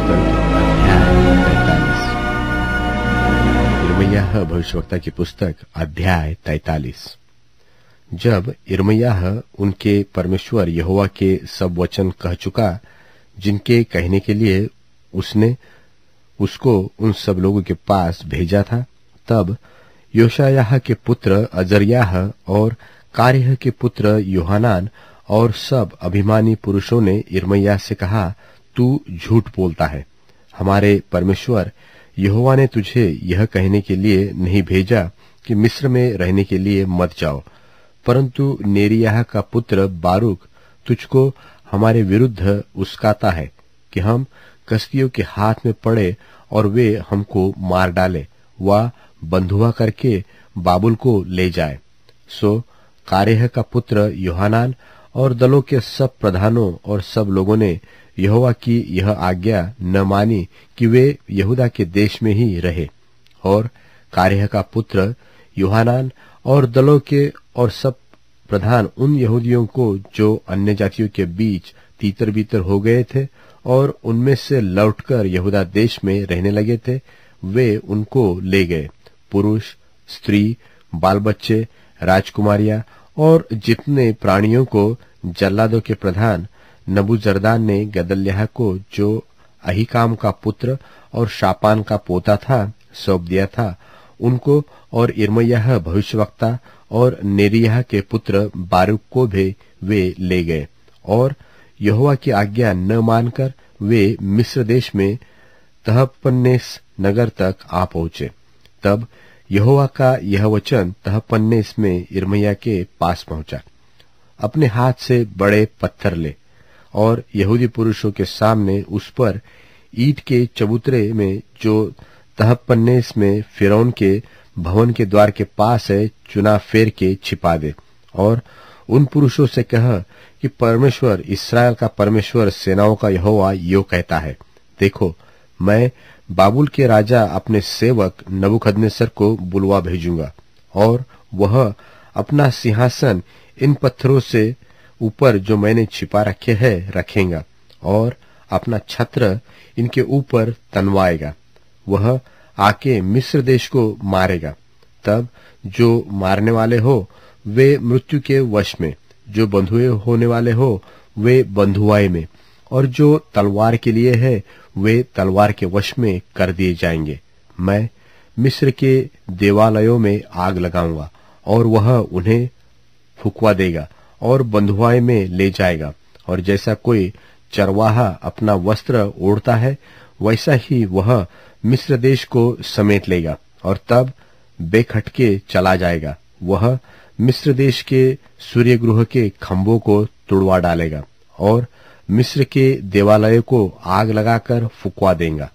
पुस्तक अध्याय 43। यिर्मयाह भविष्यवक्ता की पुस्तक अध्याय 43। जब यिर्मयाह उनके परमेश्वर यहोवा के सब वचन कह चुका जिनके कहने के लिए उसने उसको उन सब लोगों के पास भेजा था, तब योशायाह के पुत्र अजर्याह और कारेह के पुत्र योहानान और सब अभिमानी पुरुषों ने यिर्मयाह से कहा, तू झूठ बोलता है। हमारे परमेश्वर यहोवा ने तुझे यह कहने के लिए नहीं भेजा कि मिस्र में रहने के लिए मत जाओ, परंतु नेरिय्याह का पुत्र बारूक तुझको हमारे विरुद्ध उस्काता है कि हम कसदियों के हाथ में पड़े और वे हमको मार डाले व बंधुआ करके बाबुल को ले जाए। सो कारेह का पुत्र योहानान और दलों के सब प्रधानों और सब लोगों ने यहोवा की यह आज्ञा न मानी कि वे यहूदा के देश में ही रहे। और कारेह का पुत्र योहानान और दलों के और सब प्रधान उन यहूदियों को जो अन्य जातियों के बीच तीतर बीतर हो गए थे और उनमें से लौटकर यहूदा देश में रहने लगे थे, वे उनको ले गए। पुरुष, स्त्री, बाल बच्चे, राजकुमारियां और जितने प्राणियों को जल्लादों के प्रधान नबूजरदान ने गदल्याह को, जो अहीकाम का पुत्र और शापान का पोता था, सौंप दिया था, उनको और यिर्मयाह भविष्यवक्ता और नेरिय्याह के पुत्र बारूक को भी वे ले गए। और यहोवा की आज्ञा न मानकर वे मिस्र देश में तहपन्नेस नगर तक आ पहुंचे। तब यहोवा का यह वचन तहपन्नेस में यिर्मयाह के पास पहुंचा, अपने हाथ से बड़े पत्थर ले और यहूदी पुरुषों के सामने उस पर ईंट के चबूतरे में जो तहपन्नेस में फिरौन के भवन के द्वार के पास है चुना फेर के छिपा दे। और उन पुरुषों से कह कि परमेश्वर, इस्राएल का परमेश्वर, सेनाओं का यहोवा यो कहता है, देखो, मैं बाबुल के राजा अपने सेवक नबूकदनेस्सर को बुलवा भेजूंगा और वह अपना सिंहासन इन पत्थरों से ऊपर जो मैंने छिपा रखे है रखेगा और अपना छत्र इनके ऊपर तनवाएगा। वह आके मिस्र देश को मारेगा। तब जो मारने वाले हो वे मृत्यु के वश में, जो बंधुए होने वाले हो वे बंधुआई में, और जो तलवार के लिए है वे तलवार के वश में कर दिए जाएंगे। मैं मिस्र के देवालयों में आग लगाऊंगा और वह उन्हें फुकवा देगा और बंधुआई में ले जाएगा। और जैसा कोई चरवाहा अपना वस्त्र ओढ़ता है, वैसा ही वह मिस्र देश को समेट लेगा और तब बेखटके चला जाएगा। वह मिस्र देश के सूर्यगृह के खंभों को तुड़वा डालेगा और मिस्र के देवालय को आग लगाकर फुकवा देगा।